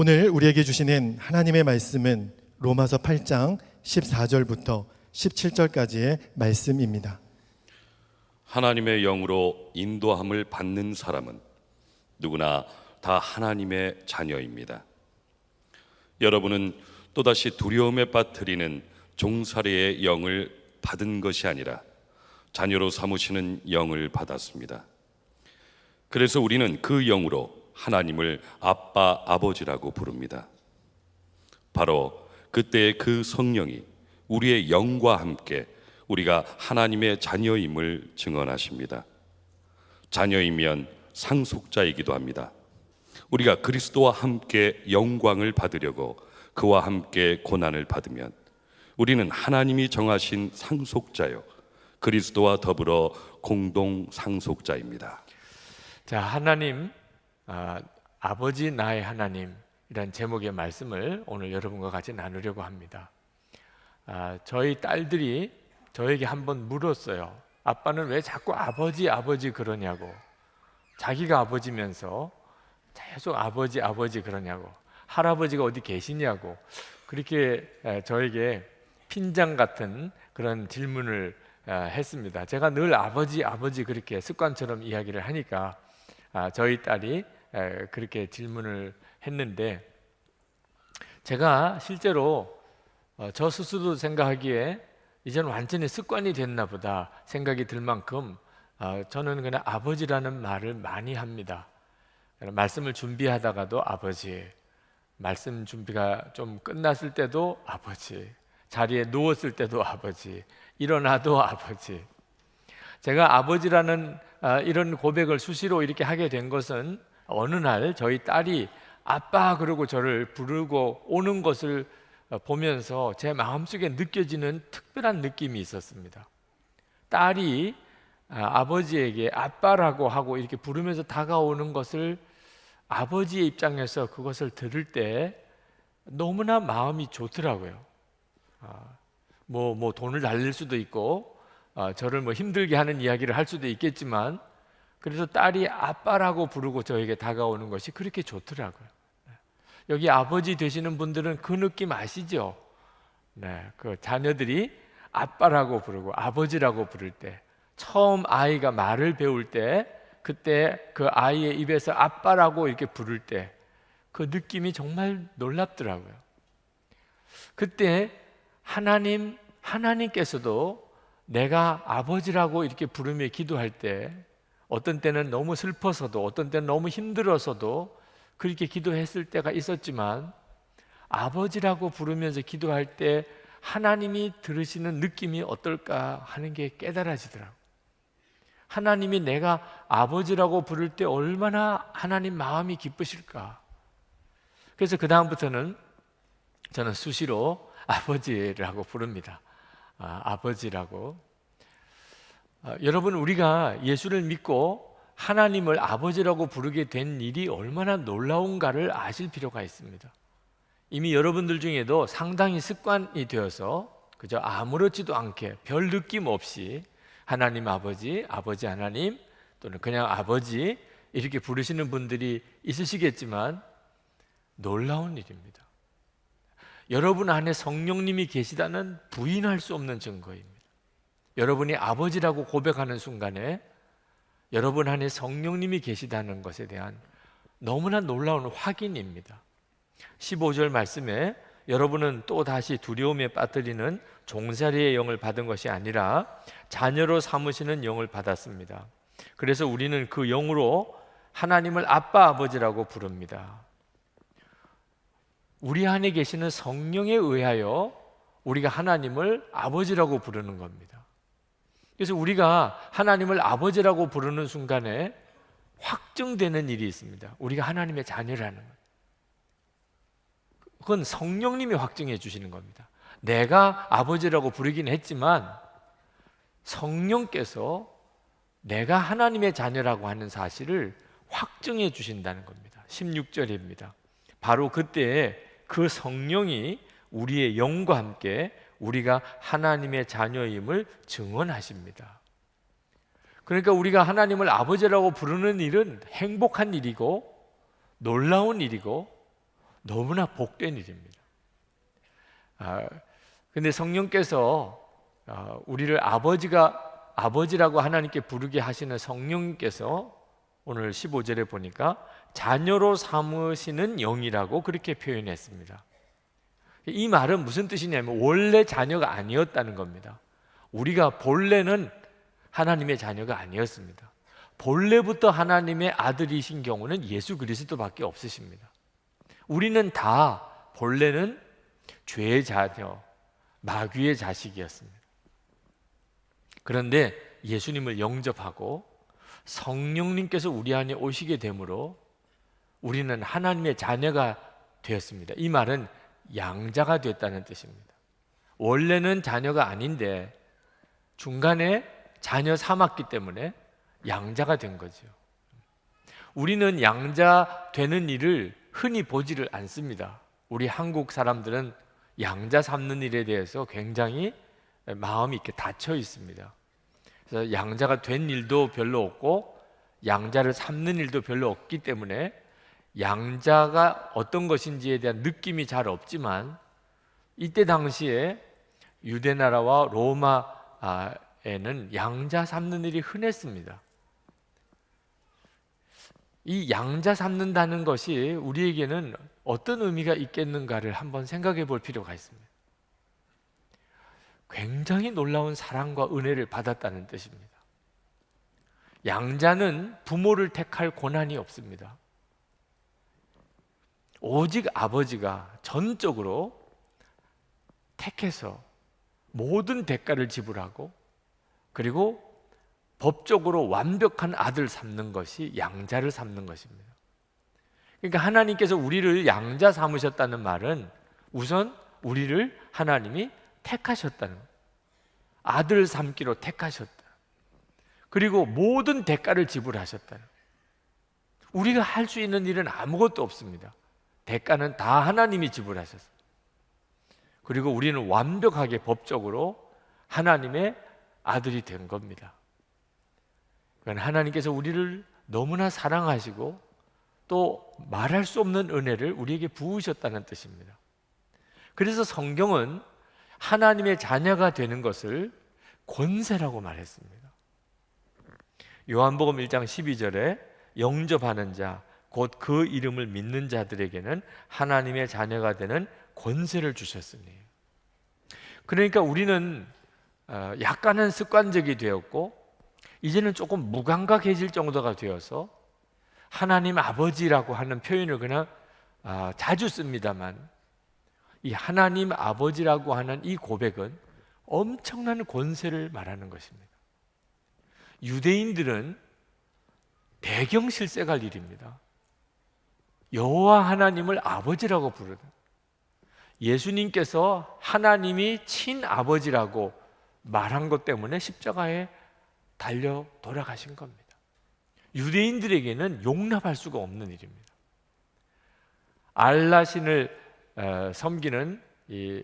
오늘 우리에게 주시는 하나님의 말씀은 로마서 8장 14절부터 17절까지의 말씀입니다. 하나님의 영으로 인도함을 받는 사람은 누구나 다 하나님의 자녀입니다. 여러분은 또다시 두려움에 빠뜨리는 종살이의 영을 받은 것이 아니라 자녀로 삼으시는 영을 받았습니다. 그래서 우리는 그 영으로 하나님을 아빠, 아버지라고 부릅니다. 바로 그때의 그 성령이 우리의 영과 함께 우리가 하나님의 자녀임을 증언하십니다. 자녀이면 상속자이기도 합니다. 우리가 그리스도와 함께 영광을 받으려고 그와 함께 고난을 받으면 우리는 하나님이 정하신 상속자요, 그리스도와 더불어 공동 상속자입니다. 자, 하나님, 아버지 나의 하나님이란 제목의 말씀을 오늘 여러분과 같이 나누려고 합니다. 저희 딸들이 저에게 한번 물었어요. 아빠는 왜 자꾸 아버지 그러냐고. 자기가 아버지면서 계속 아버지 그러냐고. 할아버지가 어디 계시냐고. 그렇게 저에게 핀장 같은 그런 질문을 했습니다. 제가 늘 아버지 그렇게 습관처럼 이야기를 하니까 저희 딸이 그렇게 질문을 했는데, 제가 실제로 저 스스로 생각하기에 이제는 완전히 습관이 됐나 보다 생각이 들 만큼 저는 그냥 아버지라는 말을 많이 합니다. 말씀을 준비하다가도 아버지, 말씀 준비가 좀 끝났을 때도 아버지, 자리에 누웠을 때도 아버지, 일어나도 아버지. 제가 아버지라는 이런 고백을 수시로 이렇게 하게 된 것은 어느 날 저희 딸이 아빠 그러고 저를 부르고 오는 것을 보면서 제 마음속에 느껴지는 특별한 느낌이 있었습니다. 딸이 아버지에게 아빠라고 하고 이렇게 부르면서 다가오는 것을, 아버지의 입장에서 그것을 들을 때 너무나 마음이 좋더라고요. 뭐 돈을 날릴 수도 있고 저를 힘들게 하는 이야기를 할 수도 있겠지만, 그래서 딸이 아빠라고 부르고 저에게 다가오는 것이 그렇게 좋더라고요. 여기 아버지 되시는 분들은 그 느낌 아시죠? 네, 그 자녀들이 아빠라고 부르고 아버지라고 부를 때, 처음 아이가 말을 배울 때, 그때 그 아이의 입에서 아빠라고 이렇게 부를 때 그 느낌이 정말 놀랍더라고요. 그때 하나님께서도 내가 아버지라고 이렇게 부르며 기도할 때, 어떤 때는 너무 슬퍼서도, 어떤 때는 너무 힘들어서도 그렇게 기도했을 때가 있었지만, 아버지라고 부르면서 기도할 때 하나님이 들으시는 느낌이 어떨까 하는 게 깨달아지더라고요. 하나님이 내가 아버지라고 부를 때 얼마나 하나님 마음이 기쁘실까. 그래서 그 다음부터는 저는 수시로 아버지라고 부릅니다. 아버지라고. 여러분, 우리가 예수를 믿고 하나님을 아버지라고 부르게 된 일이 얼마나 놀라운가를 아실 필요가 있습니다. 이미 여러분들 중에도 상당히 습관이 되어서 그저 아무렇지도 않게 별 느낌 없이 하나님 아버지, 아버지 하나님, 또는 그냥 아버지 이렇게 부르시는 분들이 있으시겠지만 놀라운 일입니다. 여러분 안에 성령님이 계시다는 부인할 수 없는 증거입니다. 여러분이 아버지라고 고백하는 순간에 여러분 안에 성령님이 계시다는 것에 대한 너무나 놀라운 확인입니다. 15절 말씀에 여러분은 또 다시 두려움에 빠뜨리는 종살이의 영을 받은 것이 아니라 자녀로 삼으시는 영을 받았습니다. 그래서 우리는 그 영으로 하나님을 아빠, 아버지라고 부릅니다. 우리 안에 계시는 성령에 의하여 우리가 하나님을 아버지라고 부르는 겁니다. 그래서 우리가 하나님을 아버지라고 부르는 순간에 확증되는 일이 있습니다. 우리가 하나님의 자녀라는 것. 그건 성령님이 확증해 주시는 겁니다. 내가 아버지라고 부르긴 했지만 성령께서 내가 하나님의 자녀라고 하는 사실을 확증해 주신다는 겁니다. 16절입니다. 바로 그때 그 성령이 우리의 영과 함께 우리가 하나님의 자녀임을 증언하십니다. 그러니까 우리가 하나님을 아버지라고 부르는 일은 행복한 일이고 놀라운 일이고 너무나 복된 일입니다. 근데 성령께서 우리를 아버지라고 하나님께 부르게 하시는 성령께서 오늘 15절에 보니까 자녀로 삼으시는 영이라고 그렇게 표현했습니다. 이 말은 무슨 뜻이냐면 원래 자녀가 아니었다는 겁니다. 우리가 본래는 하나님의 자녀가 아니었습니다. 본래부터 하나님의 아들이신 경우는 예수 그리스도밖에 없으십니다. 우리는 다 본래는 죄의 자녀, 마귀의 자식이었습니다. 그런데 예수님을 영접하고 성령님께서 우리 안에 오시게 되므로 우리는 하나님의 자녀가 되었습니다. 이 말은 양자가 됐다는 뜻입니다. 원래는 자녀가 아닌데 중간에 자녀 삼았기 때문에 양자가 된 거죠. 우리는 양자 되는 일을 흔히 보지를 않습니다. 우리 한국 사람들은 양자 삼는 일에 대해서 굉장히 마음이 이렇게 닫혀 있습니다. 그래서 양자가 된 일도 별로 없고 양자를 삼는 일도 별로 없기 때문에 양자가 어떤 것인지에 대한 느낌이 잘 없지만 이때 당시에 유대나라와 로마에는 양자 삼는 일이 흔했습니다. 이 양자 삼는다는 것이 우리에게는 어떤 의미가 있겠는가를 한번 생각해 볼 필요가 있습니다. 굉장히 놀라운 사랑과 은혜를 받았다는 뜻입니다. 양자는 부모를 택할 권한이 없습니다. 오직 아버지가 전적으로 택해서 모든 대가를 지불하고 그리고 법적으로 완벽한 아들 삼는 것이 양자를 삼는 것입니다. 그러니까 하나님께서 우리를 양자 삼으셨다는 말은 우선 우리를 하나님이 택하셨다는 거예요. 아들 삼기로 택하셨다. 그리고 모든 대가를 지불하셨다. 우리가 할 수 있는 일은 아무것도 없습니다. 대가는 다 하나님이 지불하셨어요. 그리고 우리는 완벽하게 법적으로 하나님의 아들이 된 겁니다. 그러니까 하나님께서 우리를 너무나 사랑하시고 또 말할 수 없는 은혜를 우리에게 부으셨다는 뜻입니다. 그래서 성경은 하나님의 자녀가 되는 것을 권세라고 말했습니다. 요한복음 1장 12절에 영접하는 자, 곧 그 이름을 믿는 자들에게는 하나님의 자녀가 되는 권세를 주셨으니. 그러니까 우리는 약간은 습관적이 되었고 이제는 조금 무감각해질 정도가 되어서 하나님 아버지라고 하는 표현을 그냥 자주 씁니다만 이 하나님 아버지라고 하는 이 고백은 엄청난 권세를 말하는 것입니다. 유대인들은 배경실색할 일입니다. 여호와 하나님을 아버지라고 부르는, 예수님께서 하나님이 친아버지라고 말한 것 때문에 십자가에 달려 돌아가신 겁니다. 유대인들에게는 용납할 수가 없는 일입니다. 알라신을 섬기는 이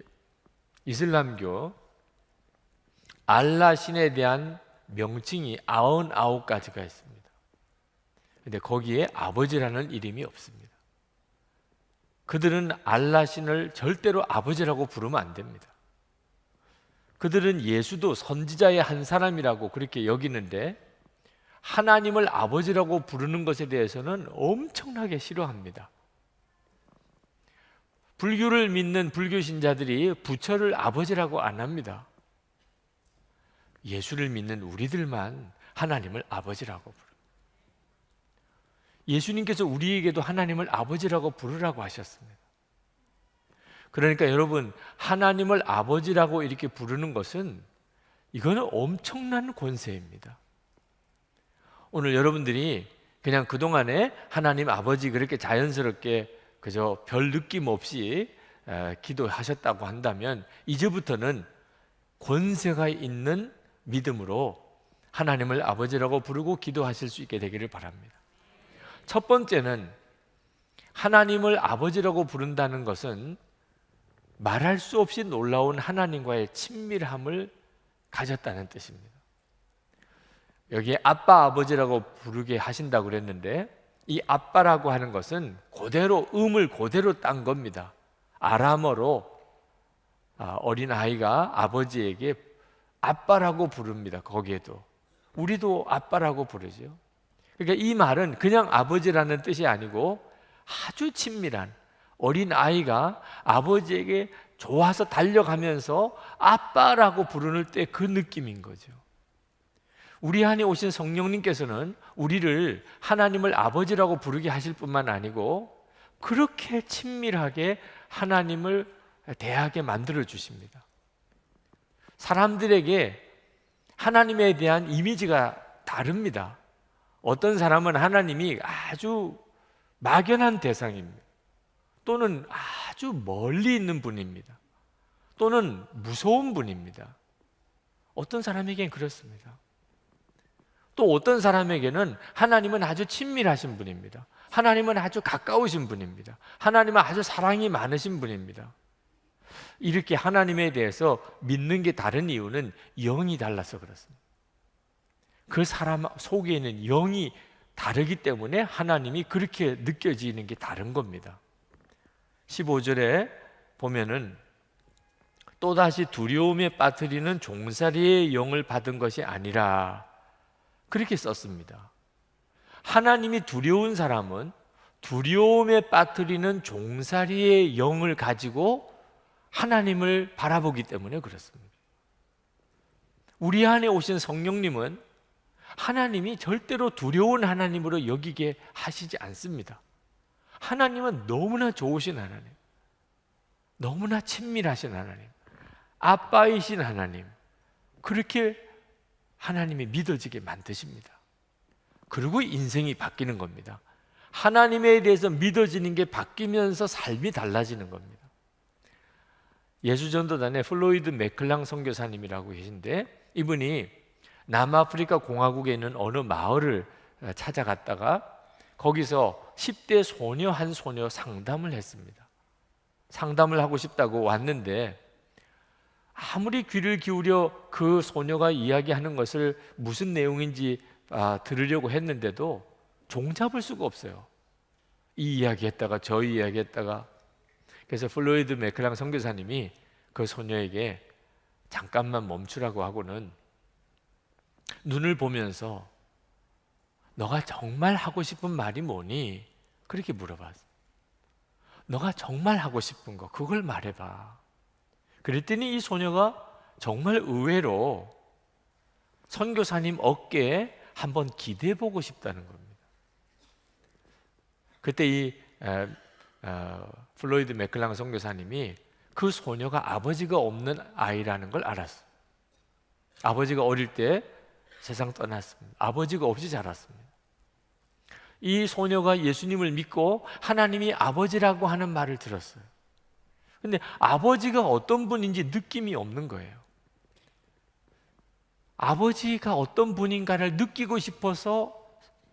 이슬람교 알라신에 대한 명칭이 99가지가 있습니다. 근데 거기에 아버지라는 이름이 없습니다. 그들은 알라신을 절대로 아버지라고 부르면 안 됩니다. 그들은 예수도 선지자의 한 사람이라고 그렇게 여기는데 하나님을 아버지라고 부르는 것에 대해서는 엄청나게 싫어합니다. 불교를 믿는 불교 신자들이 부처를 아버지라고 안 합니다. 예수를 믿는 우리들만 하나님을 아버지라고 부릅니다. 예수님께서 우리에게도 하나님을 아버지라고 부르라고 하셨습니다. 그러니까 여러분, 하나님을 아버지라고 이렇게 부르는 것은 이거는 엄청난 권세입니다. 오늘 여러분들이 그냥 그동안에 하나님 아버지 그렇게 자연스럽게 그저 별 느낌 없이 기도하셨다고 한다면 이제부터는 권세가 있는 믿음으로 하나님을 아버지라고 부르고 기도하실 수 있게 되기를 바랍니다. 첫 번째는 하나님을 아버지라고 부른다는 것은 말할 수 없이 놀라운 하나님과의 친밀함을 가졌다는 뜻입니다. 여기에 아빠 아버지라고 부르게 하신다고 그랬는데 이 아빠라고 하는 것은 그대로 음을 그대로 딴 겁니다. 아람어로 어린 아이가 아버지에게 아빠라고 부릅니다. 거기에도 우리도 아빠라고 부르죠. 그러니까 이 말은 그냥 아버지라는 뜻이 아니고 아주 친밀한 어린 아이가 아버지에게 좋아서 달려가면서 아빠라고 부르는 때 그 느낌인 거죠. 우리 안에 오신 성령님께서는 우리를 하나님을 아버지라고 부르게 하실 뿐만 아니고 그렇게 친밀하게 하나님을 대하게 만들어 주십니다. 사람들에게 하나님에 대한 이미지가 다릅니다. 어떤 사람은 하나님이 아주 막연한 대상입니다. 또는 아주 멀리 있는 분입니다. 또는 무서운 분입니다. 어떤 사람에게는 그렇습니다. 또 어떤 사람에게는 하나님은 아주 친밀하신 분입니다. 하나님은 아주 가까우신 분입니다. 하나님은 아주 사랑이 많으신 분입니다. 이렇게 하나님에 대해서 믿는 게 다른 이유는 영이 달라서 그렇습니다. 그 사람 속에 있는 영이 다르기 때문에 하나님이 그렇게 느껴지는 게 다른 겁니다. 15절에 보면은 또다시 두려움에 빠뜨리는 종살이의 영을 받은 것이 아니라 그렇게 썼습니다. 하나님이 두려운 사람은 두려움에 빠뜨리는 종살이의 영을 가지고 하나님을 바라보기 때문에 그렇습니다. 우리 안에 오신 성령님은 하나님이 절대로 두려운 하나님으로 여기게 하시지 않습니다. 하나님은 너무나 좋으신 하나님, 너무나 친밀하신 하나님, 아빠이신 하나님, 그렇게 하나님이 믿어지게 만드십니다. 그리고 인생이 바뀌는 겁니다. 하나님에 대해서 믿어지는 게 바뀌면서 삶이 달라지는 겁니다. 예수전도단에 플로이드 맥클랑 선교사님이라고 계신데 이분이 남아프리카 공화국에 있는 어느 마을을 찾아갔다가 거기서 10대 소녀 한 소녀 상담을 했습니다. 상담을 하고 싶다고 왔는데 아무리 귀를 기울여 그 소녀가 이야기하는 것을 무슨 내용인지 들으려고 했는데도 종잡을 수가 없어요. 이 이야기 했다가 저 이야기 했다가. 그래서 플로이드 맥클랑 선교사님이 그 소녀에게 잠깐만 멈추라고 하고는 눈을 보면서 너가 정말 하고 싶은 말이 뭐니? 그렇게 물어봤어. 너가 정말 하고 싶은 거 그걸 말해봐. 그랬더니 이 소녀가 정말 의외로 선교사님 어깨에 한번 기대보고 싶다는 겁니다. 그때 이 플로이드 맥클랑 선교사님이 그 소녀가 아버지가 없는 아이라는 걸 알았어요. 아버지가 어릴 때 세상 떠났습니다. 아버지가 없이 자랐습니다. 이 소녀가 예수님을 믿고 하나님이 아버지라고 하는 말을 들었어요. 근데 아버지가 어떤 분인지 느낌이 없는 거예요. 아버지가 어떤 분인가를 느끼고 싶어서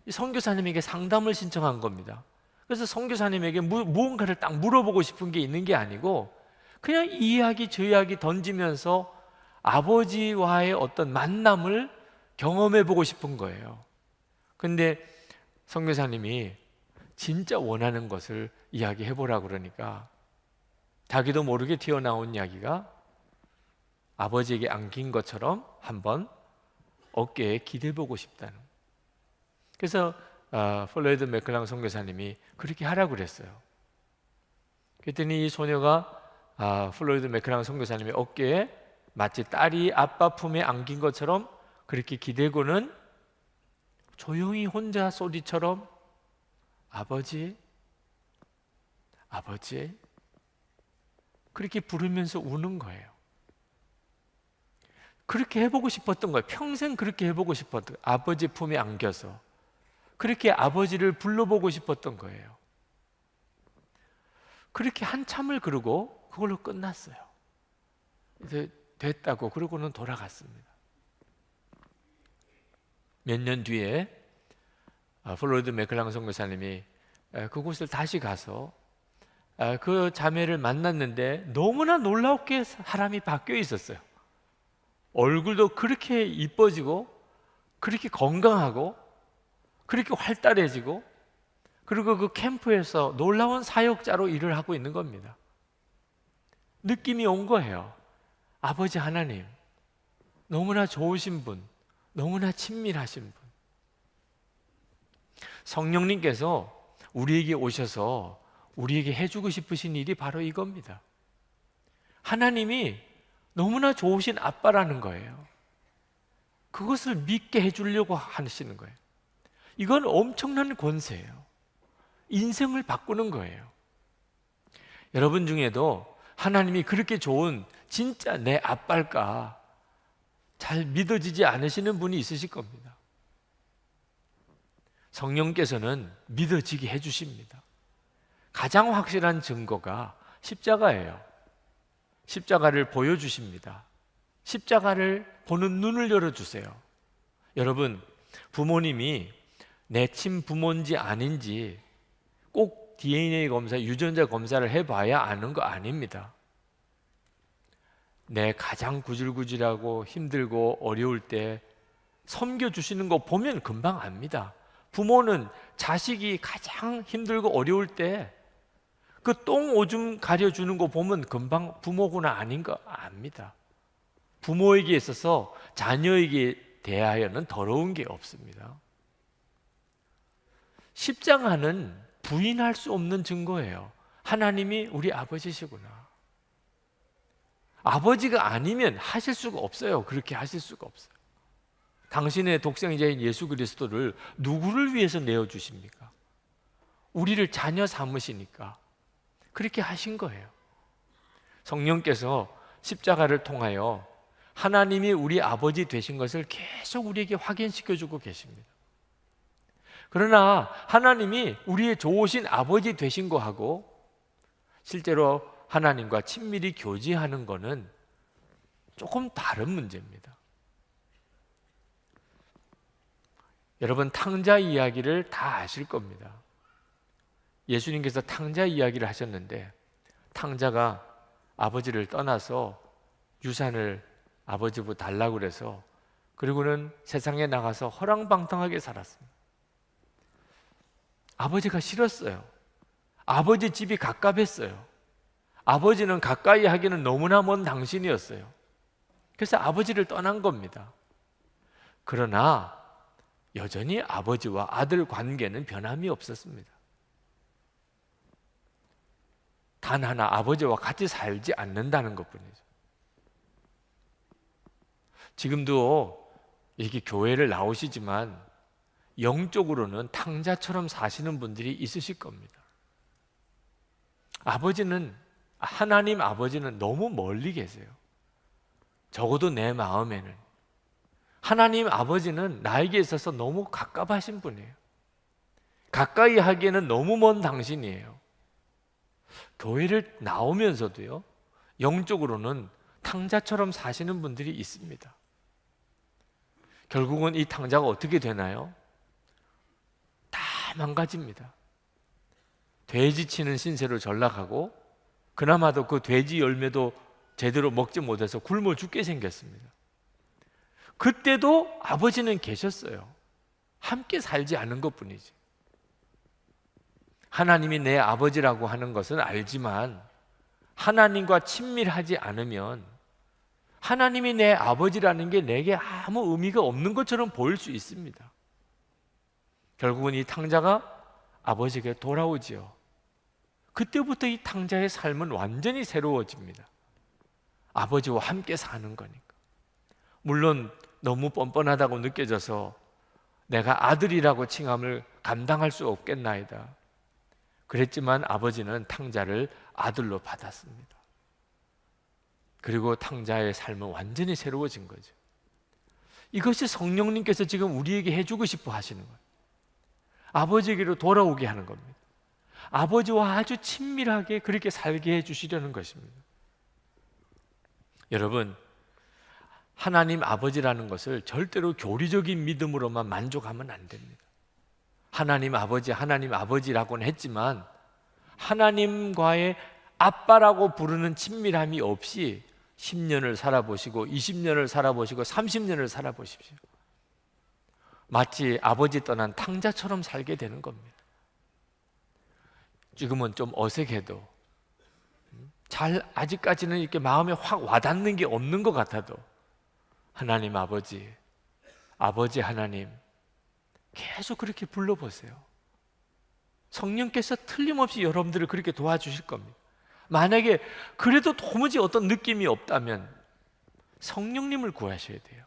선교사님에게 상담을 신청한 겁니다. 그래서 선교사님에게 무언가를 딱 물어보고 싶은 게 있는 게 아니고 그냥 이 이야기 저 이야기 던지면서 아버지와의 어떤 만남을 경험해 보고 싶은 거예요. 근데 선교사님이 진짜 원하는 것을 이야기해 보라고 그러니까 자기도 모르게 튀어나온 이야기가 아버지에게 안긴 것처럼 한번 어깨에 기대보고 싶다는. 그래서 플로이드 맥클랑 선교사님이 그렇게 하라고 그랬어요. 그랬더니 이 소녀가 플로이드 맥클랑 선교사님의 어깨에 마치 딸이 아빠 품에 안긴 것처럼 그렇게 기대고는 조용히 혼자 소리처럼 아버지, 아버지 그렇게 부르면서 우는 거예요. 그렇게 해보고 싶었던 거예요. 평생 그렇게 해보고 싶었던 거예요. 아버지 품에 안겨서 그렇게 아버지를 불러보고 싶었던 거예요. 그렇게 한참을 그러고 그걸로 끝났어요. 이제 됐다고 그러고는 돌아갔습니다. 몇 년 뒤에 플로이드 맥클랑 선교사님이 그곳을 다시 가서 그 자매를 만났는데 너무나 놀랍게 사람이 바뀌어 있었어요. 얼굴도 그렇게 이뻐지고 그렇게 건강하고 그렇게 활달해지고 그리고 그 캠프에서 놀라운 사역자로 일을 하고 있는 겁니다. 느낌이 온 거예요. 아버지 하나님, 너무나 좋으신 분, 너무나 친밀하신 분. 성령님께서 우리에게 오셔서 우리에게 해주고 싶으신 일이 바로 이겁니다. 하나님이 너무나 좋으신 아빠라는 거예요. 그것을 믿게 해주려고 하시는 거예요. 이건 엄청난 권세예요. 인생을 바꾸는 거예요. 여러분 중에도 하나님이 그렇게 좋은 진짜 내 아빠일까 잘 믿어지지 않으시는 분이 있으실 겁니다. 성령께서는 믿어지게 해주십니다. 가장 확실한 증거가 십자가예요. 십자가를 보여주십니다. 십자가를 보는 눈을 열어주세요. 여러분, 부모님이 내 친부모인지 아닌지 꼭 DNA 검사, 유전자 검사를 해봐야 아는 거 아닙니다. 내 가장 구질구질하고 힘들고 어려울 때 섬겨주시는 거 보면 금방 압니다. 부모는 자식이 가장 힘들고 어려울 때 그 똥 오줌 가려주는 거 보면 금방 부모구나 아닌 거 압니다. 부모에게 있어서 자녀에게 대하여는 더러운 게 없습니다. 십자가는 부인할 수 없는 증거예요. 하나님이 우리 아버지시구나. 아버지가 아니면 하실 수가 없어요. 그렇게 하실 수가 없어요. 당신의 독생자인 예수 그리스도를 누구를 위해서 내어주십니까? 우리를 자녀 삼으시니까 그렇게 하신 거예요. 성령께서 십자가를 통하여 하나님이 우리 아버지 되신 것을 계속 우리에게 확인시켜주고 계십니다. 그러나 하나님이 우리의 좋으신 아버지 되신 거하고 실제로 하나님과 친밀히 교제하는 것은 조금 다른 문제입니다. 여러분, 탕자 이야기를 다 아실 겁니다. 예수님께서 탕자 이야기를 하셨는데 탕자가 아버지를 떠나서 유산을 아버지부터 달라고 그래서 그리고는 세상에 나가서 허랑방탕하게 살았습니다. 아버지가 싫었어요. 아버지 집이 갑갑했어요. 아버지는 가까이 하기는 너무나 먼 당신이었어요. 그래서 아버지를 떠난 겁니다. 그러나 여전히 아버지와 아들 관계는 변함이 없었습니다. 단 하나 아버지와 같이 살지 않는다는 것뿐이죠. 지금도 이렇게 교회를 나오시지만 영적으로는 탕자처럼 사시는 분들이 있으실 겁니다. 하나님 아버지는 너무 멀리 계세요. 적어도 내 마음에는. 하나님 아버지는 나에게 있어서 너무 갑갑하신 분이에요. 가까이 하기에는 너무 먼 당신이에요. 교회를 나오면서도요, 영적으로는 탕자처럼 사시는 분들이 있습니다. 결국은 이 탕자가 어떻게 되나요? 다 망가집니다. 돼지 치는 신세로 전락하고 그나마도 그 돼지 열매도 제대로 먹지 못해서 굶어 죽게 생겼습니다. 그때도 아버지는 계셨어요. 함께 살지 않은 것뿐이지. 하나님이 내 아버지라고 하는 것은 알지만 하나님과 친밀하지 않으면 하나님이 내 아버지라는 게 내게 아무 의미가 없는 것처럼 보일 수 있습니다. 결국은 이 탕자가 아버지에게 돌아오지요. 그때부터 이 탕자의 삶은 완전히 새로워집니다. 아버지와 함께 사는 거니까. 물론 너무 뻔뻔하다고 느껴져서 내가 아들이라고 칭함을 감당할 수 없겠나이다. 그랬지만 아버지는 탕자를 아들로 받았습니다. 그리고 탕자의 삶은 완전히 새로워진 거죠. 이것이 성령님께서 지금 우리에게 해주고 싶어 하시는 거예요. 아버지에게로 돌아오게 하는 겁니다. 아버지와 아주 친밀하게 그렇게 살게 해주시려는 것입니다. 여러분, 하나님 아버지라는 것을 절대로 교리적인 믿음으로만 만족하면 안 됩니다. 하나님 아버지라고는 했지만 하나님과의 아빠라고 부르는 친밀함이 없이 10년을 살아보시고 20년을 살아보시고 30년을 살아보십시오. 마치 아버지 떠난 탕자처럼 살게 되는 겁니다. 지금은 좀 어색해도 잘 아직까지는 이렇게 마음에 확 와닿는 게 없는 것 같아도 하나님 아버지, 아버지 하나님 계속 그렇게 불러보세요. 성령께서 틀림없이 여러분들을 그렇게 도와주실 겁니다. 만약에 그래도 도무지 어떤 느낌이 없다면 성령님을 구하셔야 돼요.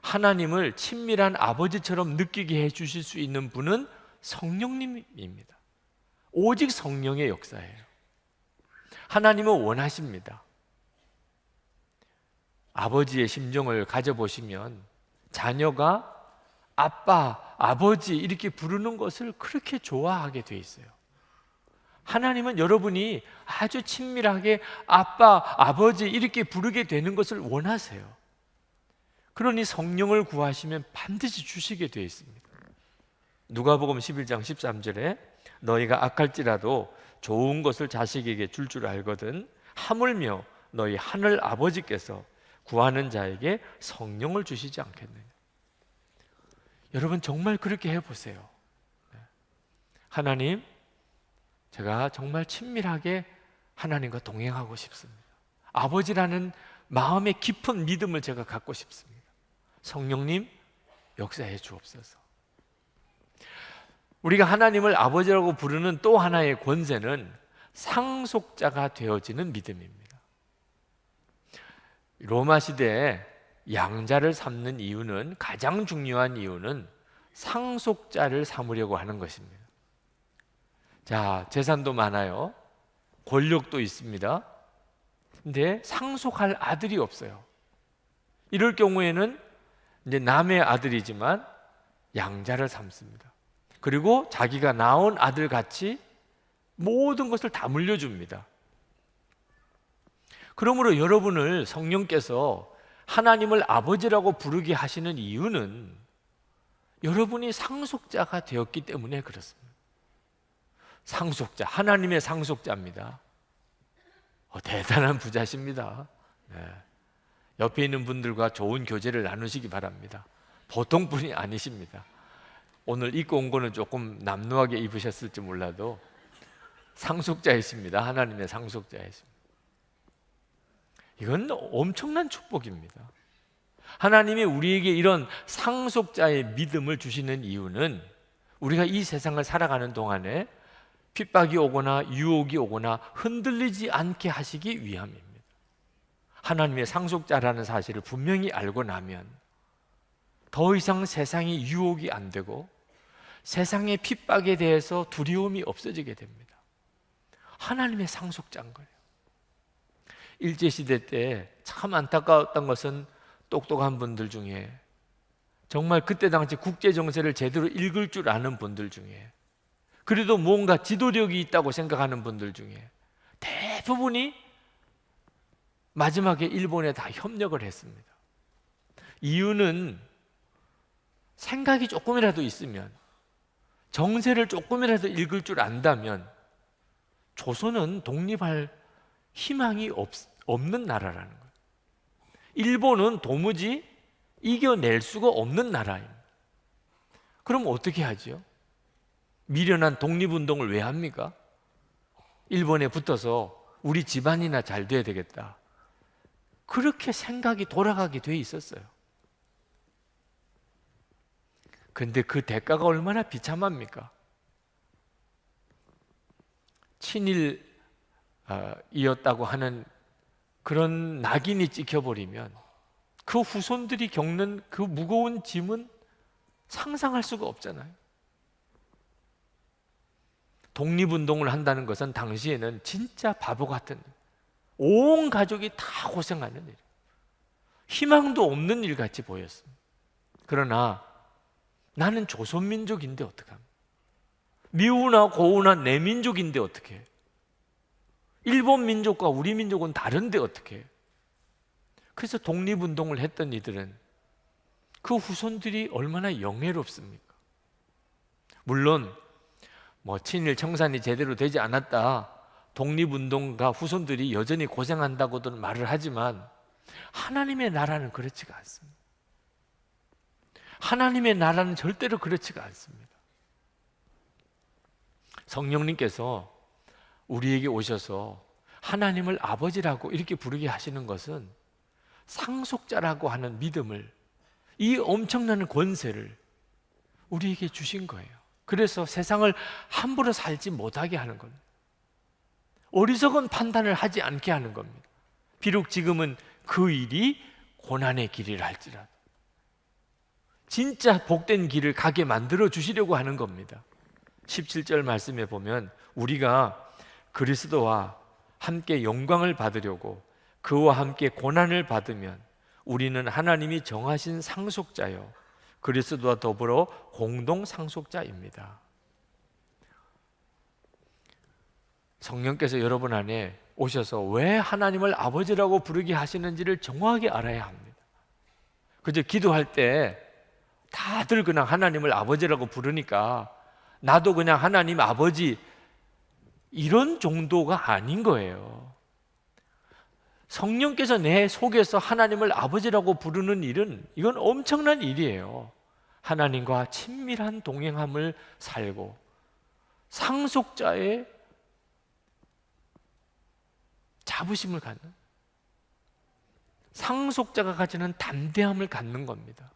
하나님을 친밀한 아버지처럼 느끼게 해주실 수 있는 분은 성령님입니다. 오직 성령의 역사예요. 하나님은 원하십니다. 아버지의 심정을 가져보시면 자녀가 아빠, 아버지 이렇게 부르는 것을 그렇게 좋아하게 돼 있어요. 하나님은 여러분이 아주 친밀하게 아빠, 아버지 이렇게 부르게 되는 것을 원하세요. 그러니 성령을 구하시면 반드시 주시게 되어 있습니다. 누가복음 11장 13절에 너희가 악할지라도 좋은 것을 자식에게 줄 알거든 하물며 너희 하늘 아버지께서 구하는 자에게 성령을 주시지 않겠느냐. 여러분 정말 그렇게 해보세요. 하나님, 제가 정말 친밀하게 하나님과 동행하고 싶습니다. 아버지라는 마음의 깊은 믿음을 제가 갖고 싶습니다. 성령님 역사해 주옵소서. 우리가 하나님을 아버지라고 부르는 또 하나의 권세는 상속자가 되어지는 믿음입니다. 로마 시대에 양자를 삼는 이유는, 가장 중요한 이유는 상속자를 삼으려고 하는 것입니다. 자, 재산도 많아요. 권력도 있습니다. 근데 상속할 아들이 없어요. 이럴 경우에는 이제 남의 아들이지만 양자를 삼습니다. 그리고 자기가 낳은 아들 같이 모든 것을 다 물려줍니다. 그러므로 여러분을 성령께서 하나님을 아버지라고 부르게 하시는 이유는 여러분이 상속자가 되었기 때문에 그렇습니다. 상속자, 하나님의 상속자입니다. 대단한 부자십니다. 네. 옆에 있는 분들과 좋은 교제를 나누시기 바랍니다. 보통 분이 아니십니다. 오늘 입고 온 거는 조금 남루하게 입으셨을지 몰라도 상속자이십니다. 하나님의 상속자이십니다. 이건 엄청난 축복입니다. 하나님이 우리에게 이런 상속자의 믿음을 주시는 이유는 우리가 이 세상을 살아가는 동안에 핍박이 오거나 유혹이 오거나 흔들리지 않게 하시기 위함입니다. 하나님의 상속자라는 사실을 분명히 알고 나면 더 이상 세상이 유혹이 안 되고 세상의 핍박에 대해서 두려움이 없어지게 됩니다. 하나님의 상속자인 거예요. 일제시대 때 참 안타까웠던 것은 똑똑한 분들 중에, 정말 그때 당시 국제정세를 제대로 읽을 줄 아는 분들 중에, 그래도 뭔가 지도력이 있다고 생각하는 분들 중에 대부분이 마지막에 일본에 다 협력을 했습니다. 이유는 생각이 조금이라도 있으면, 정세를 조금이라도 읽을 줄 안다면 조선은 독립할 희망이 없는 나라라는 거예요. 일본은 도무지 이겨낼 수가 없는 나라입니다. 그럼 어떻게 하죠? 미련한 독립운동을 왜 합니까? 일본에 붙어서 우리 집안이나 잘 돼야 되겠다. 그렇게 생각이 돌아가게 돼 있었어요. 그런데 그 대가가 얼마나 비참합니까? 친일이었다고 하는 그런 낙인이 찍혀버리면 그 후손들이 겪는 그 무거운 짐은 상상할 수가 없잖아요. 독립운동을 한다는 것은 당시에는 진짜 바보 같은, 온 가족이 다 고생하는 일, 희망도 없는 일 같이 보였습니다. 그러나 나는 조선민족인데 어떡합니까? 미우나 고우나 내 민족인데 어떡해? 일본 민족과 우리 민족은 다른데 어떡해? 그래서 독립운동을 했던 이들은 그 후손들이 얼마나 영예롭습니까? 물론 친일 청산이 제대로 되지 않았다, 독립운동가 후손들이 여전히 고생한다고들 말을 하지만 하나님의 나라는 그렇지가 않습니다. 하나님의 나라는 절대로 그렇지가 않습니다. 성령님께서 우리에게 오셔서 하나님을 아버지라고 이렇게 부르게 하시는 것은 상속자라고 하는 믿음을, 이 엄청난 권세를 우리에게 주신 거예요. 그래서 세상을 함부로 살지 못하게 하는 겁니다. 어리석은 판단을 하지 않게 하는 겁니다. 비록 지금은 그 일이 고난의 길이라 할지라도 진짜 복된 길을 가게 만들어 주시려고 하는 겁니다. 17절 말씀에 보면 우리가 그리스도와 함께 영광을 받으려고 그와 함께 고난을 받으면 우리는 하나님이 정하신 상속자요 그리스도와 더불어 공동 상속자입니다. 성령께서 여러분 안에 오셔서 왜 하나님을 아버지라고 부르게 하시는지를 정확하게 알아야 합니다. 그저 기도할 때 다들 그냥 하나님을 아버지라고 부르니까 나도 그냥 하나님 아버지 이런 정도가 아닌 거예요. 성령께서 내 속에서 하나님을 아버지라고 부르는 일은 이건 엄청난 일이에요. 하나님과 친밀한 동행함을 살고 상속자의 자부심을 갖는, 상속자가 가지는 담대함을 갖는 겁니다.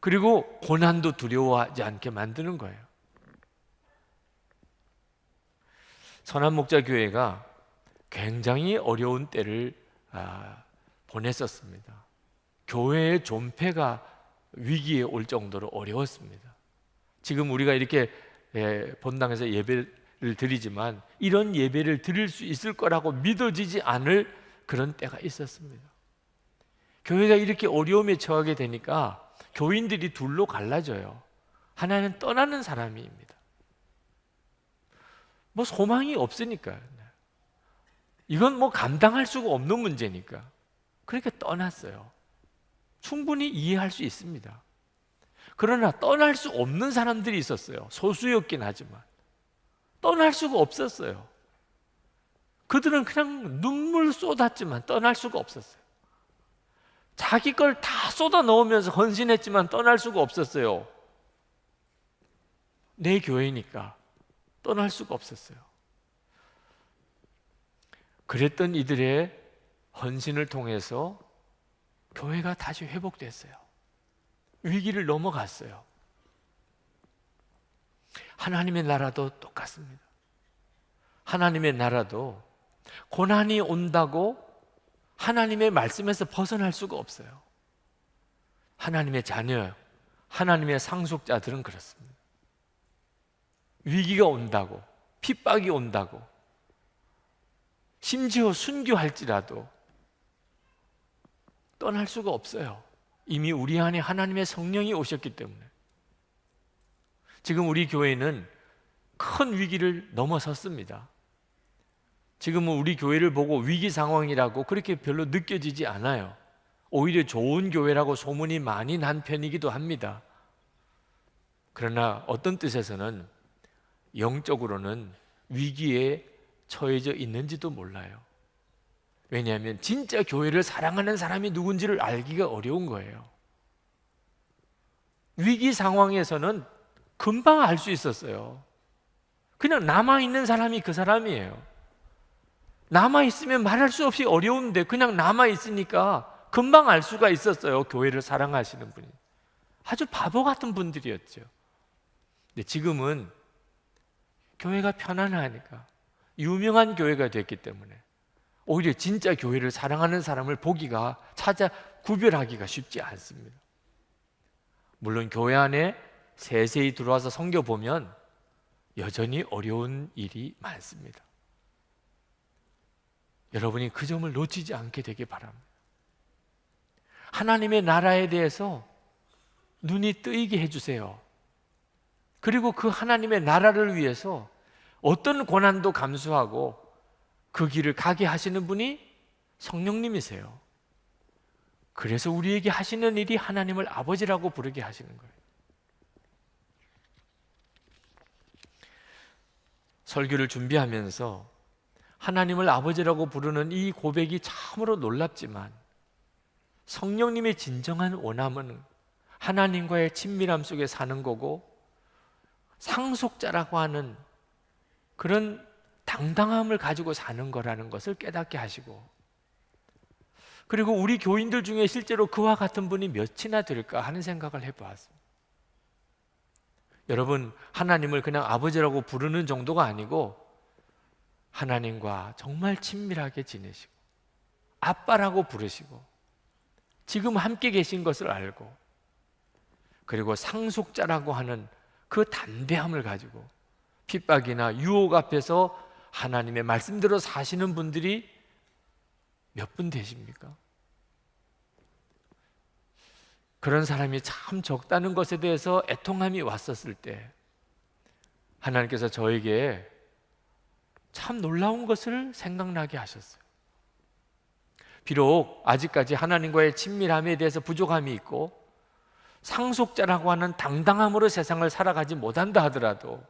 그리고 고난도 두려워하지 않게 만드는 거예요. 선한목자교회가 굉장히 어려운 때를 보냈었습니다. 교회의 존폐가 위기에 올 정도로 어려웠습니다. 지금 우리가 이렇게 본당에서 예배를 드리지만 이런 예배를 드릴 수 있을 거라고 믿어지지 않을 그런 때가 있었습니다. 교회가 이렇게 어려움에 처하게 되니까 교인들이 둘로 갈라져요. 하나는 떠나는 사람입니다. 뭐 소망이 없으니까요. 이건 뭐 감당할 수가 없는 문제니까. 그러니까 떠났어요. 충분히 이해할 수 있습니다. 그러나 떠날 수 없는 사람들이 있었어요. 소수였긴 하지만 떠날 수가 없었어요. 그들은 그냥 눈물 쏟았지만 떠날 수가 없었어요. 자기 걸 다 쏟아 넣으면서 헌신했지만 떠날 수가 없었어요. 내 교회니까 떠날 수가 없었어요. 그랬던 이들의 헌신을 통해서 교회가 다시 회복됐어요. 위기를 넘어갔어요. 하나님의 나라도 똑같습니다. 하나님의 나라도 고난이 온다고 하나님의 말씀에서 벗어날 수가 없어요. 하나님의 자녀, 하나님의 상속자들은 그렇습니다. 위기가 온다고, 핍박이 온다고, 심지어 순교할지라도 떠날 수가 없어요. 이미 우리 안에 하나님의 성령이 오셨기 때문에. 지금 우리 교회는 큰 위기를 넘어섰습니다. 지금은 우리 교회를 보고 위기 상황이라고 그렇게 별로 느껴지지 않아요. 오히려 좋은 교회라고 소문이 많이 난 편이기도 합니다. 그러나 어떤 뜻에서는 영적으로는 위기에 처해져 있는지도 몰라요. 왜냐하면 진짜 교회를 사랑하는 사람이 누군지를 알기가 어려운 거예요. 위기 상황에서는 금방 알 수 있었어요. 그냥 남아있는 사람이 그 사람이에요. 남아있으면 말할 수 없이 어려운데 그냥 남아있으니까 금방 알 수가 있었어요. 교회를 사랑하시는 분이. 아주 바보 같은 분들이었죠. 근데 지금은 교회가 편안하니까 유명한 교회가 됐기 때문에 오히려 진짜 교회를 사랑하는 사람을 보기가 찾아 구별하기가 쉽지 않습니다. 물론 교회 안에 세세히 들어와서 섬겨보면 여전히 어려운 일이 많습니다. 여러분이 그 점을 놓치지 않게 되길 바랍니다. 하나님의 나라에 대해서 눈이 뜨이게 해주세요. 그리고 그 하나님의 나라를 위해서 어떤 고난도 감수하고 그 길을 가게 하시는 분이 성령님이세요. 그래서 우리에게 하시는 일이 하나님을 아버지라고 부르게 하시는 거예요. 설교를 준비하면서 하나님을 아버지라고 부르는 이 고백이 참으로 놀랍지만 성령님의 진정한 원함은 하나님과의 친밀함 속에 사는 거고 상속자라고 하는 그런 당당함을 가지고 사는 거라는 것을 깨닫게 하시고, 그리고 우리 교인들 중에 실제로 그와 같은 분이 몇이나 될까 하는 생각을 해보았습니다. 여러분, 하나님을 그냥 아버지라고 부르는 정도가 아니고 하나님과 정말 친밀하게 지내시고 아빠라고 부르시고 지금 함께 계신 것을 알고, 그리고 상속자라고 하는 그 담대함을 가지고 핍박이나 유혹 앞에서 하나님의 말씀대로 사시는 분들이 몇 분 되십니까? 그런 사람이 참 적다는 것에 대해서 애통함이 왔었을 때 하나님께서 저에게 참 놀라운 것을 생각나게 하셨어요. 비록 아직까지 하나님과의 친밀함에 대해서 부족함이 있고 상속자라고 하는 당당함으로 세상을 살아가지 못한다 하더라도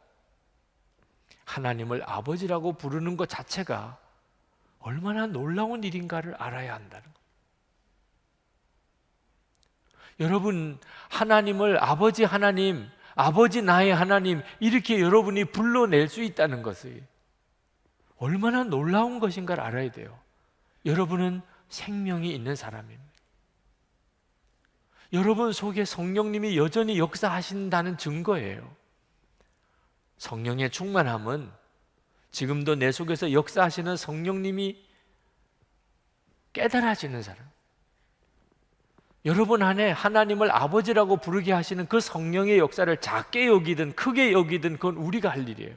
하나님을 아버지라고 부르는 것 자체가 얼마나 놀라운 일인가를 알아야 한다는 거예요. 여러분, 하나님을 아버지 하나님, 아버지 나의 하나님 이렇게 여러분이 불러낼 수 있다는 것이 얼마나 놀라운 것인가를 알아야 돼요. 여러분은 생명이 있는 사람입니다. 여러분 속에 성령님이 여전히 역사하신다는 증거예요. 성령의 충만함은 지금도 내 속에서 역사하시는 성령님이 깨달아지는 사람, 여러분 안에 하나님을 아버지라고 부르게 하시는 그 성령의 역사를 작게 여기든 크게 여기든 그건 우리가 할 일이에요.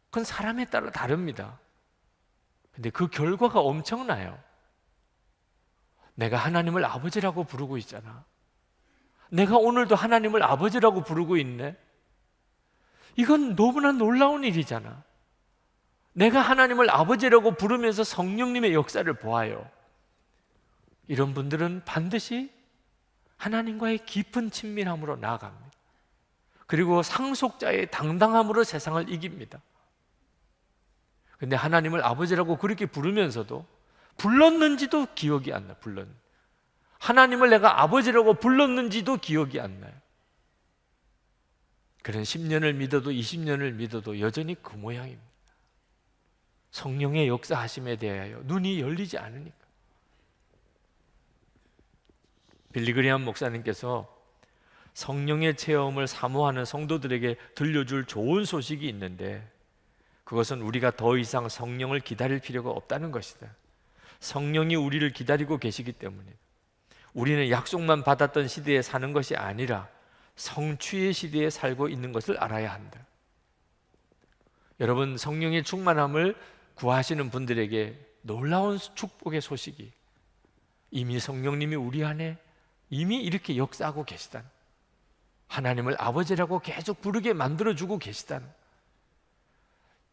그건 사람에 따라 다릅니다. 근데 그 결과가 엄청나요. 내가 하나님을 아버지라고 부르고 있잖아. 내가 오늘도 하나님을 아버지라고 부르고 있네. 이건 너무나 놀라운 일이잖아. 내가 하나님을 아버지라고 부르면서 성령님의 역사를 보아요. 이런 분들은 반드시 하나님과의 깊은 친밀함으로 나아갑니다. 그리고 상속자의 당당함으로 세상을 이깁니다. 근데 하나님을 아버지라고 그렇게 부르면서도 불렀는지도 기억이 안 나. 하나님을 내가 아버지라고 불렀는지도 기억이 안 나요. 그런 10년을 믿어도 20년을 믿어도 여전히 그 모양입니다. 성령의 역사하심에 대하여 눈이 열리지 않으니까. 빌리그리암 목사님께서 성령의 체험을 사모하는 성도들에게 들려줄 좋은 소식이 있는데, 그것은 우리가 더 이상 성령을 기다릴 필요가 없다는 것이다. 성령이 우리를 기다리고 계시기 때문이다. 우리는 약속만 받았던 시대에 사는 것이 아니라 성취의 시대에 살고 있는 것을 알아야 한다. 여러분, 성령의 충만함을 구하시는 분들에게 놀라운 축복의 소식이, 이미 성령님이 우리 안에 이미 이렇게 역사하고 계시다는, 하나님을 아버지라고 계속 부르게 만들어주고 계시다는,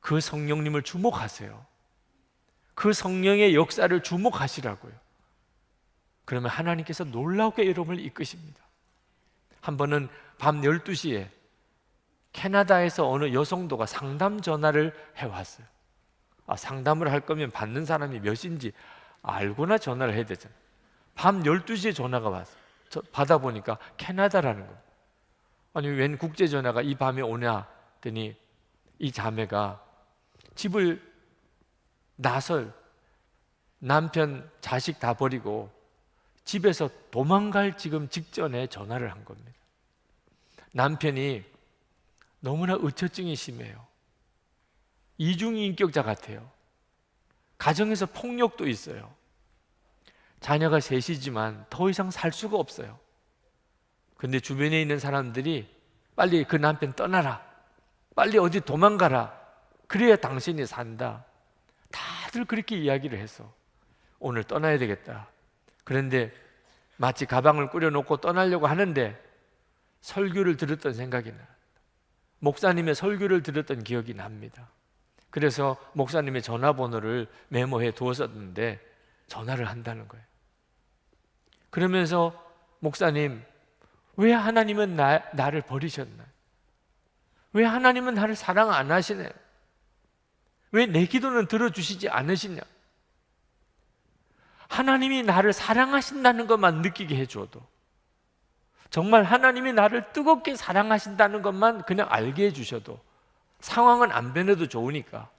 그 성령님을 주목하세요. 그 성령의 역사를 주목하시라고요. 그러면 하나님께서 놀랍게 여러분을 이끄십니다. 한 번은 밤 12시에 캐나다에서 어느 여성도가 상담 전화를 해왔어요. 상담을 할 거면 받는 사람이 몇인지 알고나 전화를 해야 되잖아요. 밤 12시에 전화가 왔어요. 받아보니까 캐나다라는 거예요. 아니, 웬 국제전화가 이 밤에 오냐 했더니 이 자매가 집을 나설, 남편, 자식 다 버리고 집에서 도망갈 지금 직전에 전화를 한 겁니다. 남편이 너무나 의처증이 심해요. 이중인격자 같아요. 가정에서 폭력도 있어요. 자녀가 셋이지만 더 이상 살 수가 없어요. 근데 주변에 있는 사람들이 빨리 그 남편 떠나라, 빨리 어디 도망가라, 그래야 당신이 산다, 다들 그렇게 이야기를 해서 오늘 떠나야 되겠다. 그런데 마치 가방을 꾸려놓고 떠나려고 하는데 설교를 들었던 생각이 나요. 목사님의 설교를 들었던 기억이 납니다. 그래서 목사님의 전화번호를 메모해 두었었는데 전화를 한다는 거예요. 그러면서 목사님, 왜 하나님은 나를 버리셨나요? 왜 하나님은 나를 사랑 안 하시나요? 왜 내 기도는 들어주시지 않으시냐? 하나님이 나를 사랑하신다는 것만 느끼게 해줘도, 정말 하나님이 나를 뜨겁게 사랑하신다는 것만 그냥 알게 해주셔도, 상황은 안 변해도 좋으니까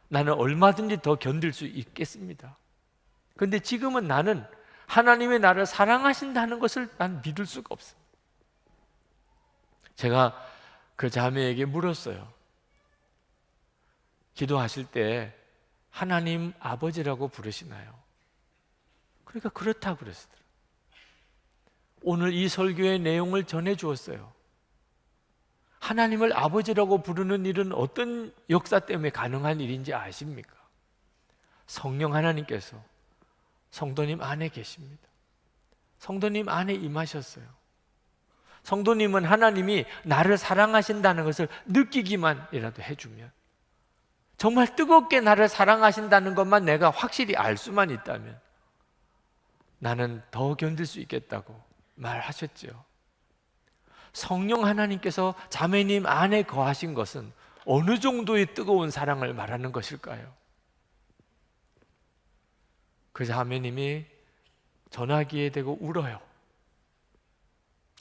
나는 얼마든지 더 견딜 수 있겠습니다. 그런데 지금은 나는 하나님이 나를 사랑하신다는 것을 난 믿을 수가 없어요. 제가 그 자매에게 물었어요. 기도하실 때 하나님 아버지라고 부르시나요? 그러니까 그렇다고 그랬어요. 오늘 이 설교의 내용을 전해 주었어요. 하나님을 아버지라고 부르는 일은 어떤 역사 때문에 가능한 일인지 아십니까? 성령 하나님께서 성도님 안에 계십니다. 성도님 안에 임하셨어요. 성도님은 하나님이 나를 사랑하신다는 것을 느끼기만이라도 해주면, 정말 뜨겁게 나를 사랑하신다는 것만 내가 확실히 알 수만 있다면 나는 더 견딜 수 있겠다고 말하셨죠. 성령 하나님께서 자매님 안에 거하신 것은 어느 정도의 뜨거운 사랑을 말하는 것일까요? 그 자매님이 전화기에 대고 울어요.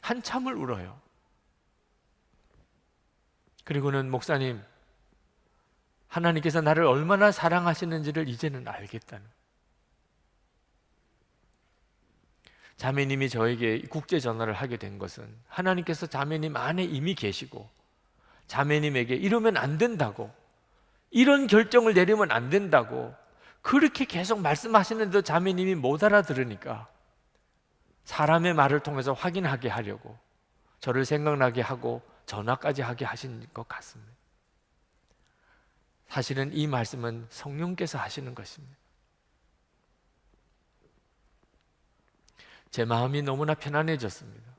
한참을 울어요. 그리고는 목사님, 하나님께서 나를 얼마나 사랑하시는지를 이제는 알겠다는. 자매님이 저에게 국제 전화를 하게 된 것은 하나님께서 자매님 안에 이미 계시고, 자매님에게 이러면 안 된다고, 이런 결정을 내리면 안 된다고 그렇게 계속 말씀하시는데도 자매님이 못 알아들으니까 사람의 말을 통해서 확인하게 하려고 저를 생각나게 하고 전화까지 하게 하신 것 같습니다. 사실은 이 말씀은 성령께서 하시는 것입니다. 제 마음이 너무나 편안해졌습니다.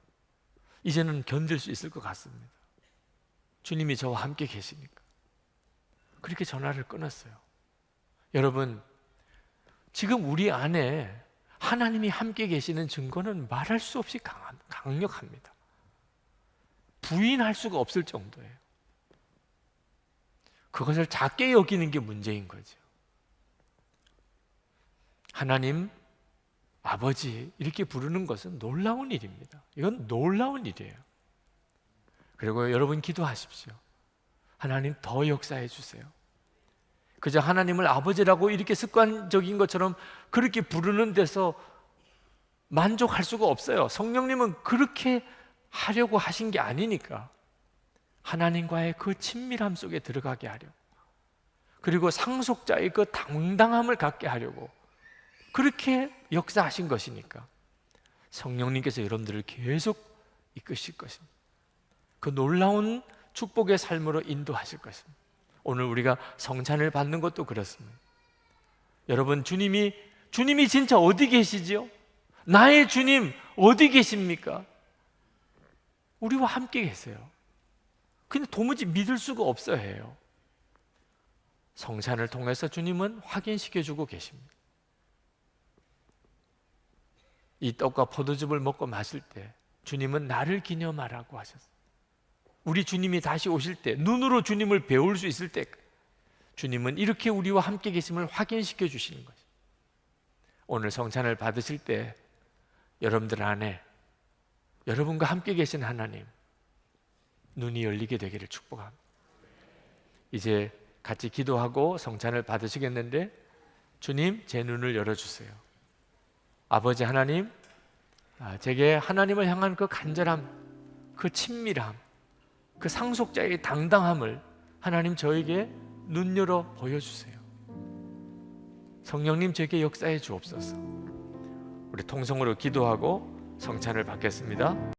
이제는 견딜 수 있을 것 같습니다. 주님이 저와 함께 계시니까. 그렇게 전화를 끊었어요. 여러분, 지금 우리 안에 하나님이 함께 계시는 증거는 말할 수 없이 강력합니다. 부인할 수가 없을 정도예요. 그것을 작게 여기는 게 문제인 거죠. 하나님 아버지 이렇게 부르는 것은 놀라운 일입니다. 이건 놀라운 일이에요. 그리고 여러분 기도하십시오. 하나님 더 역사해 주세요. 그저 하나님을 아버지라고 이렇게 습관적인 것처럼 그렇게 부르는 데서 만족할 수가 없어요. 성령님은 그렇게 하려고 하신 게 아니니까 하나님과의 그 친밀함 속에 들어가게 하려고, 그리고 상속자의 그 당당함을 갖게 하려고 그렇게 역사하신 것이니까 성령님께서 여러분들을 계속 이끄실 것입니다. 그 놀라운 축복의 삶으로 인도하실 것입니다. 오늘 우리가 성찬을 받는 것도 그렇습니다. 여러분, 주님이 진짜 어디 계시지요? 나의 주님 어디 계십니까? 우리와 함께 계세요. 근데 도무지 믿을 수가 없어 해요. 성찬을 통해서 주님은 확인시켜주고 계십니다. 이 떡과 포도즙을 먹고 마실 때 주님은 나를 기념하라고 하셨어요. 우리 주님이 다시 오실 때, 눈으로 주님을 배울 수 있을 때 주님은 이렇게 우리와 함께 계심을 확인시켜 주시는 거죠. 오늘 성찬을 받으실 때 여러분들 안에 여러분과 함께 계신 하나님 눈이 열리게 되기를 축복합니다. 이제 같이 기도하고 성찬을 받으시겠는데, 주님 제 눈을 열어주세요. 아버지 하나님, 제게 하나님을 향한 그 간절함, 그 친밀함, 그 상속자의 당당함을 하나님 저에게 눈 열어 보여주세요. 성령님 제게 역사해 주옵소서. 우리 통성으로 기도하고 성찬을 받겠습니다.